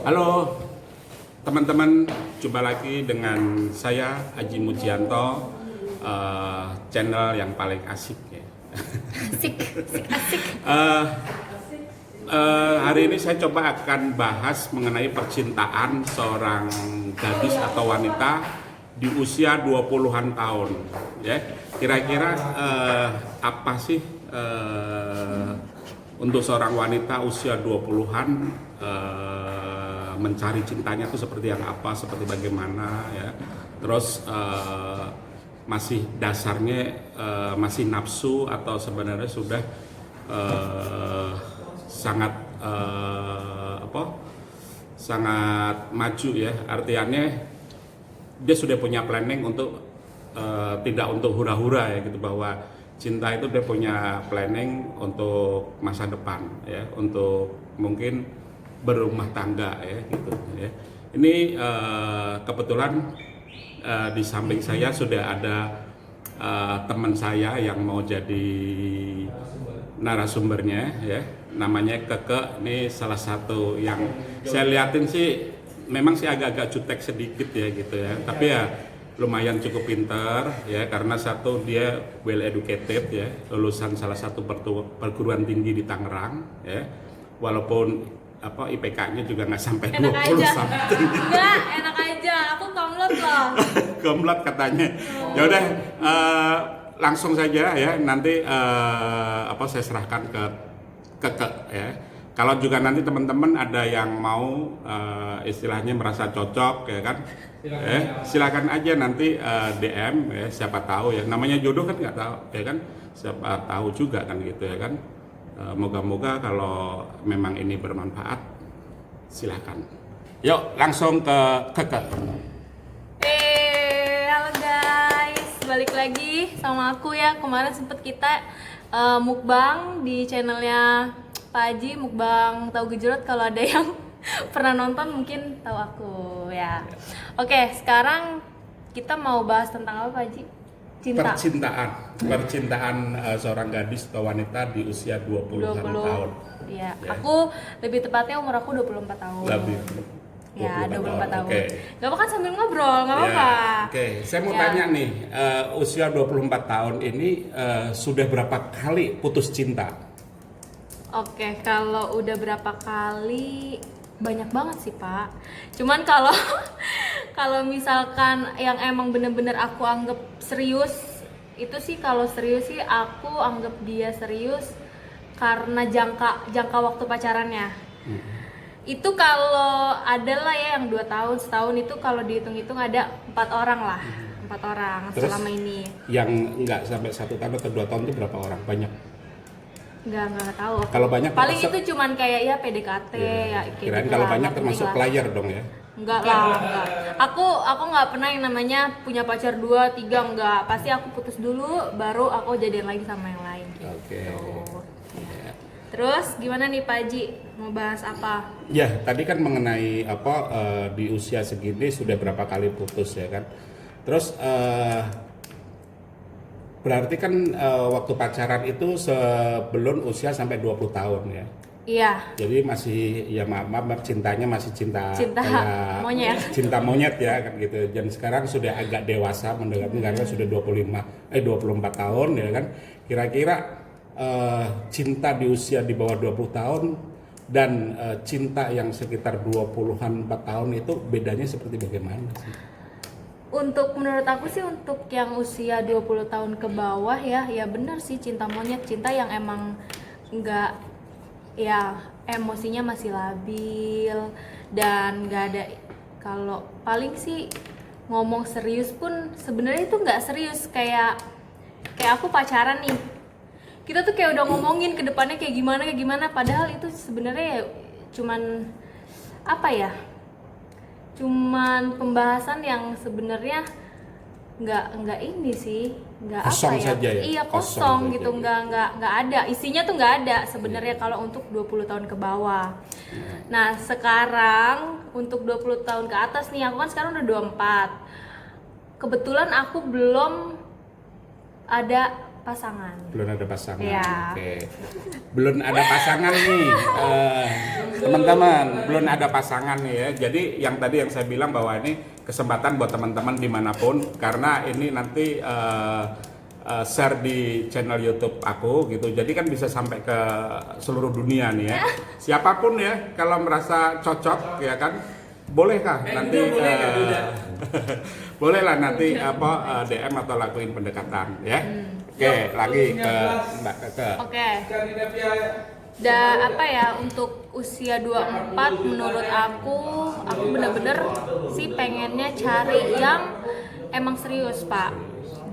Halo teman-teman, jumpa lagi dengan saya Aji Mujianto, channel yang paling asik ya. Asik. Hari ini saya coba akan bahas mengenai percintaan seorang gadis atau wanita di usia 20-an tahun ya. Kira-kira apa sih untuk seorang wanita usia 20-an mencari cintanya itu seperti yang apa, seperti bagaimana ya. Terus masih dasarnya masih nafsu atau sebenarnya sudah sangat sangat maju ya. Artinya dia sudah punya planning untuk tidak untuk hura-hura ya gitu, bahwa cinta itu dia punya planning untuk masa depan ya, untuk mungkin berumah tangga ya gitu ya. Ini kebetulan di samping saya sudah ada teman saya yang mau jadi narasumbernya ya, namanya Keke. Ini salah satu yang saya liatin sih memang sih agak-agak jutek sedikit ya gitu ya, tapi ya lumayan cukup pintar ya, karena satu dia well educated ya, lulusan salah satu perguruan tinggi di Tangerang ya, walaupun IPK-nya juga nggak sampai Enak 20 aja. something. Enggak, enak aaja. Aku komlot loh. Gomblot katanya. Ya udah, langsung saja ya, nanti saya serahkan ke Keke ya. Kalau juga nanti teman-teman ada yang mau istilahnya merasa cocok ya kan, silakan aja nanti DM ya, siapa tahu ya, namanya jodoh kan nggak tahu ya kan, siapa tahu juga kan gitu ya kan. Moga-moga kalau memang ini bermanfaat, silakan. Yuk langsung ke Keke. Halo guys, balik lagi sama aku ya. Kemarin sempet kita mukbang di channelnya Pak Haji, mukbang tahu gejrot. Kalau ada yang pernah nonton mungkin tahu aku ya. Oke, sekarang kita mau bahas tentang apa Pak Haji? Cinta. Percintaan seorang gadis atau wanita di usia 20-an tahun. Iya, Ya. aku lebih tepatnya umur aku 24 tahun. Lebih. Ya, 24 tahun. Oke. Gak apa-apa kan sambil ngobrol, gak apa-apa. Oke, saya mau Ya. tanya nih, usia 24 tahun ini sudah berapa kali putus cinta? Oke, kalau udah berapa kali, banyak banget sih Pak. Cuman kalau kalau misalkan yang emang bener-bener aku anggap serius, itu sih kalau serius sih aku anggap dia serius karena jangka waktu pacarannya. Itu kalau ada lah ya yang 2 tahun, setahun, itu kalau dihitung-hitung ada 4 orang lah. 4 orang. Terus selama ini. yang nggak sampai 1 tahun atau 2 tahun itu berapa orang? Banyak? Nggak tahu. Kalau banyak paling termasuk- itu cuman kayak ya PDKT ya kayak Kirain gitu kalau lah, banyak nggak termasuk penting lah. player dong ya? Enggak lah, enggak. Aku nggak pernah yang namanya punya pacar 2, 3, enggak. Pasti aku putus dulu, baru aku jadian lagi sama yang lain gitu. Oke. Ya. Terus gimana nih Pak Haji? Mau bahas apa? Ya, tadi kan mengenai di usia segini sudah berapa kali putus ya kan. Terus berarti kan waktu pacaran itu sebelum usia sampai 20 tahun ya. Iya. Jadi masih ya maaf cintanya masih cinta kayak monyet. cinta monyet ya kan gitu. Dan sekarang sudah agak dewasa mendekati karena sudah 24 tahun ya kan. Kira-kira cinta di usia di bawah 20 tahun dan cinta yang sekitar 20-an 4 tahun itu bedanya seperti bagaimana sih? Untuk menurut aku sih, untuk yang usia 20 tahun ke bawah ya benar sih cinta monyet, cinta yang emang enggak ya, emosinya masih labil dan nggak ada. Kalau paling sih ngomong serius pun sebenarnya itu nggak serius, kayak aku pacaran nih, kita tuh kayak udah ngomongin ke depannya kayak gimana, padahal itu sebenarnya cuman apa ya, cuman pembahasan yang sebenarnya nggak ini sih, nggak Kosong apa ya, saja ya? iya Kosong kosong saja gitu, gitu. nggak ada isinya tuh, nggak ada sebenarnya kalau untuk 20 tahun ke bawah. Nah sekarang untuk 20 tahun ke atas nih, aku kan sekarang udah 24, kebetulan aku belum ada pasangan. Belum ada pasangan. Iya. Oke. Belum ada pasangan nih, teman-teman. Belum ada pasangan nih ya. Jadi yang tadi yang saya bilang bahwa ini kesempatan buat teman-teman dimanapun, karena ini nanti share di channel YouTube aku gitu. Jadi kan bisa sampai ke seluruh dunia nih ya. Siapapun ya, kalau merasa cocok ya kan, bolehkah nanti bolehlah nanti DM atau lakuin pendekatan ya. Oke, lagi ke Mbak Keke. Oke. Apa ya, untuk usia 24 menurut aku bener-bener sih pengennya cari yang emang serius, Pak.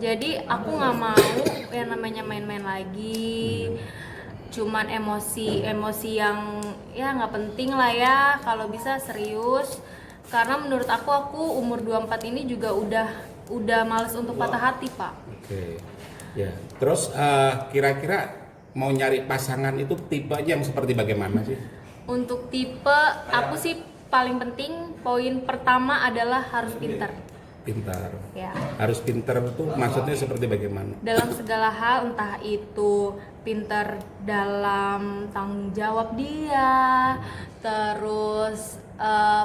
Jadi aku nggak mau yang namanya main-main lagi, cuman emosi yang ya nggak penting lah ya, kalau bisa serius. Karena menurut aku umur 24 ini juga udah males untuk patah hati, Pak. Oke. Ya. Terus kira-kira mau nyari pasangan itu tipenya yang seperti bagaimana sih? Untuk tipe, aku sih paling penting poin pertama adalah harus pintar. Pintar. Ya. Harus pintar itu maksudnya seperti bagaimana? Dalam segala hal, entah itu pintar dalam tanggung jawab dia, terus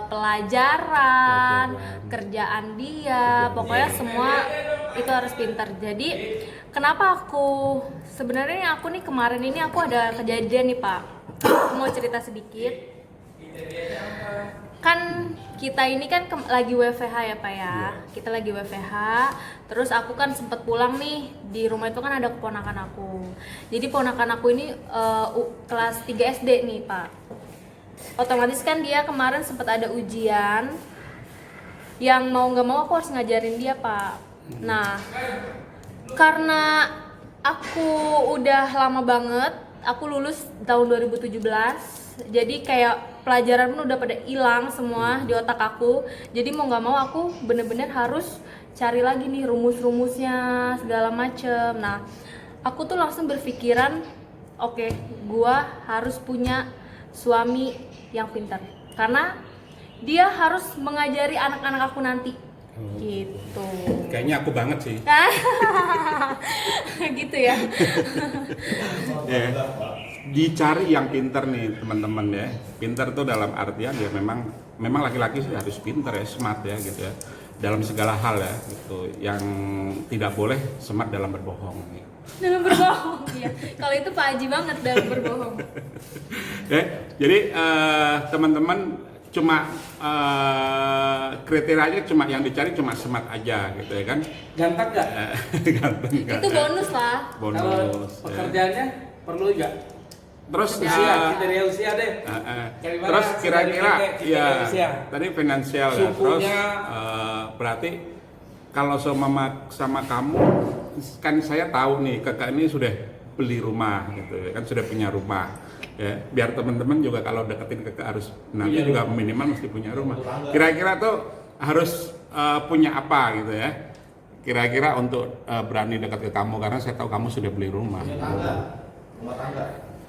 pelajaran, kerjaan dia, pokoknya semua itu harus pintar. Jadi kenapa aku sebenarnya aku nih kemarin ini aku ada kejadian nih, Pak. Aku mau cerita sedikit. Kan kita ini kan lagi WFH ya, Pak ya. Kita lagi WFH. Terus aku kan sempet pulang nih, di rumah itu kan ada keponakan aku. Jadi ponakan aku ini kelas 3 SD nih, Pak. Otomatis kan dia kemarin sempat ada ujian yang mau nggak mau aku harus ngajarin dia, Pak. Nah, karena aku udah lama banget, aku lulus tahun 2017, jadi kayak pelajaran pun udah pada hilang semua di otak aku. Jadi mau nggak mau aku bener-bener harus cari lagi nih rumus-rumusnya segala macem. Nah, aku tuh langsung berpikiran, oke, gua harus punya suami yang pintar, karena dia harus mengajari anak-anak aku nanti. Gitu. Kayaknya aku banget sih. Gitu ya. Ya. Dicari yang pintar nih teman-teman ya. Pintar tuh dalam artian ya memang laki-laki sih harus pintar ya, smart ya gitu ya. Dalam segala hal ya gitu. Yang tidak boleh smart dalam berbohong. Ya. Dalam berbohong ya. Kalau itu Pak Haji banget dalam berbohong. Ya, jadi teman-teman cuma kriterianya cuma yang dicari cuma smart aja gitu ya kan. Ganteng nggak? Ganteng. Itu bonus lah. Bonus. Kalau ya. pekerjaannya perlu nggak? Terus Usia, kriteria usia deh. terus kira-kira ya usia. tadi finansial ya. Terus Sukunya. berarti kalau sama kamu kan saya tahu nih kakak ini sudah beli rumah gitu ya kan, sudah punya rumah ya, biar teman-teman juga kalau deketin kakak harus nanti juga minimal mesti punya rumah. Kira-kira tuh harus punya apa gitu ya, kira-kira untuk berani dekat ke kamu, karena saya tahu kamu sudah beli rumah.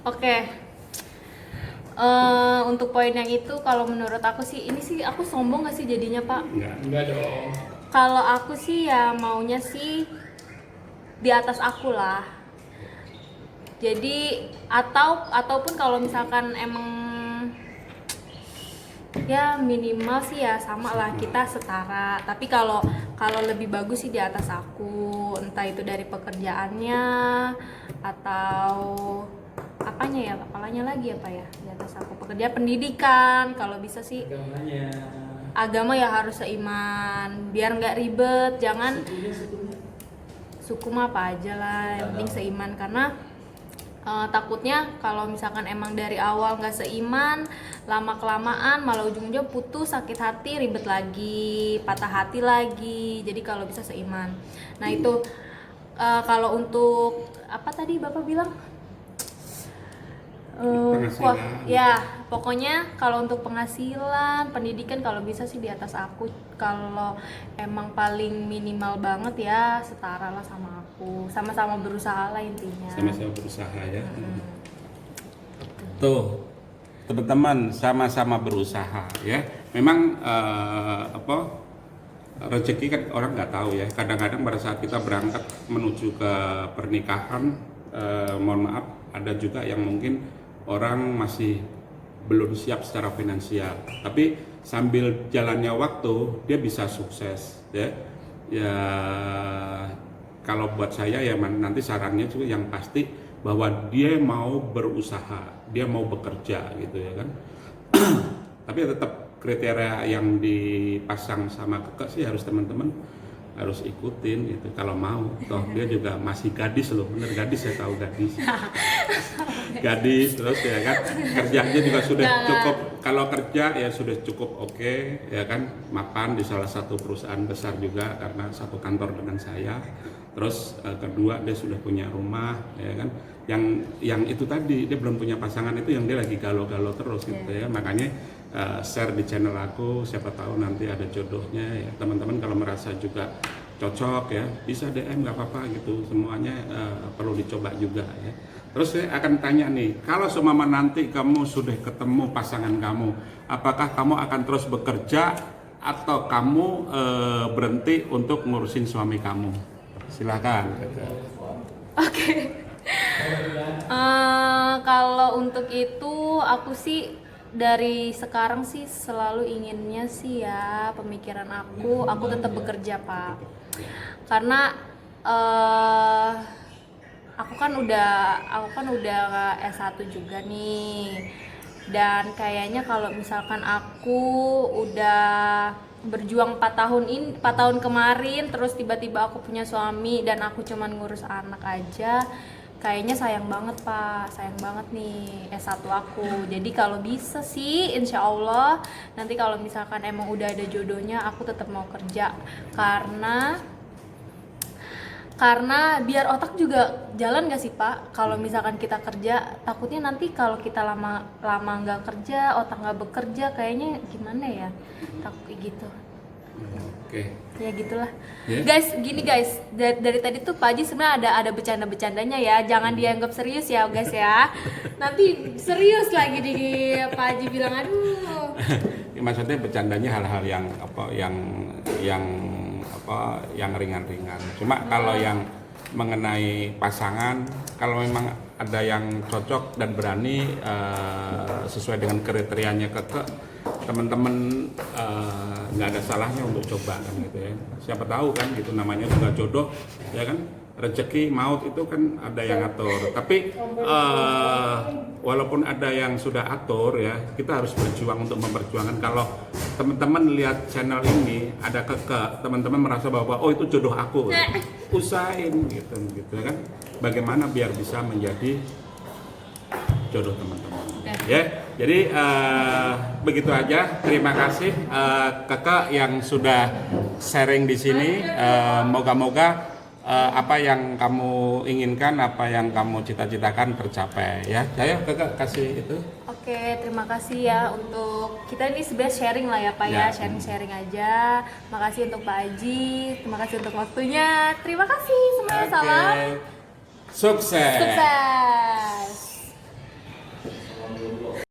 Oke. Untuk poin yang itu, kalau menurut aku sih, ini sih aku sombong gak sih jadinya, Pak? Enggak dong. Kalau aku sih ya maunya sih di atas aku lah. Jadi ataupun kalau misalkan emang ya minimal sih ya sama lah, kita setara. Tapi kalau lebih bagus sih di atas aku, entah itu dari pekerjaannya atau apanya ya, apalanya lagi apa ya di atas aku, pekerjaan, pendidikan, kalau bisa sih agama ya harus seiman biar nggak ribet. Jangan suku mah apa aja lah, yang penting seiman. Karena takutnya kalau misalkan emang dari awal nggak seiman, lama kelamaan malah ujung-ujungnya putus, sakit hati, ribet lagi, patah hati lagi. Jadi kalau bisa seiman. Nah itu kalau untuk apa tadi Bapak bilang? Ya pokoknya kalau untuk penghasilan, pendidikan kalau bisa sih di atas aku. Kalau emang paling minimal banget ya setara lah sama aku, sama-sama berusaha lah intinya. Sama-sama berusaha ya. Tuh teman-teman, sama-sama berusaha ya. Memang rezeki kan orang nggak tahu ya. Kadang-kadang pada saat kita berangkat menuju ke pernikahan, mohon maaf, ada juga yang mungkin orang masih belum siap secara finansial. Tapi sambil jalannya waktu, dia bisa sukses ya. Ya kalau buat saya ya nanti sarannya juga yang pasti bahwa dia mau berusaha, dia mau bekerja gitu ya kan. Tapi tetap kriteria yang dipasang sama Keke sih harus teman-teman harus ikutin gitu kalau mau. Toh dia juga masih gadis loh, bener gadis, saya tahu gadis. Gadis terus ya kan, kerjanya juga sudah cukup, kalau kerja ya sudah cukup oke, ya kan, mapan di salah satu perusahaan besar juga karena satu kantor dengan saya. Terus kedua dia sudah punya rumah, ya kan, yang itu tadi dia belum punya pasangan, itu yang dia lagi galau-galau terus gitu ya. Makanya share di channel aku, siapa tahu nanti ada jodohnya ya. Teman-teman kalau merasa juga cocok ya bisa DM, nggak apa-apa gitu, semuanya perlu dicoba juga ya. Terus saya akan tanya nih, kalau seumpama nanti kamu sudah ketemu pasangan kamu, apakah kamu akan terus bekerja atau kamu berhenti untuk ngurusin suami kamu? Silakan. Oke. Kalau untuk itu aku sih dari sekarang sih selalu inginnya sih ya, pemikiran aku tetap bekerja Pak, karena aku kan udah S1 juga nih, dan kayaknya kalau misalkan aku udah berjuang 4 tahun kemarin terus tiba-tiba aku punya suami dan aku cuman ngurus anak aja, kayaknya sayang banget Pak, sayang banget nih S1 aku. Jadi kalau bisa sih insya Allah nanti kalau misalkan emang udah ada jodohnya aku tetap mau kerja, karena biar otak juga jalan gak sih Pak. Kalau misalkan kita kerja, takutnya nanti kalau kita lama nggak kerja, otak nggak bekerja, kayaknya gimana ya, takut gitu. Oke. Ya gitulah. Yeah. Guys, gini guys, dari tadi tuh Pak Haji sebenarnya ada bercanda-bercandanya ya, jangan dianggap serius ya guys ya. Nanti serius lagi di Pak Haji bilang aduh. Maksudnya bercandanya hal-hal yang ringan-ringan. Cuma kalau yang mengenai pasangan, kalau memang ada yang cocok dan berani sesuai dengan kriterianya Keke, teman-teman nggak ada salahnya untuk coba kan gitu ya. Siapa tahu kan gitu, namanya juga jodoh ya kan, rezeki maut itu kan ada yang atur. Tapi walaupun ada yang sudah atur ya, kita harus berjuang untuk memperjuangkan. Kalau teman-teman lihat channel ini ada Keke, teman-teman merasa bahwa oh itu jodoh aku, usahain gitu kan, bagaimana biar bisa menjadi jodoh teman-teman ya. Jadi begitu aja, terima kasih Keke yang sudah sharing di sini. Moga-moga apa yang kamu inginkan, apa yang kamu cita-citakan tercapai ya. Saya Keke kasih itu. Oke, terima kasih ya untuk kita ini sebenarnya sharing lah ya Pak ya, sharing-sharing aja. Makasih untuk Pak Haji, terima kasih untuk waktunya. Terima kasih semuanya, salam Sukses. sukses.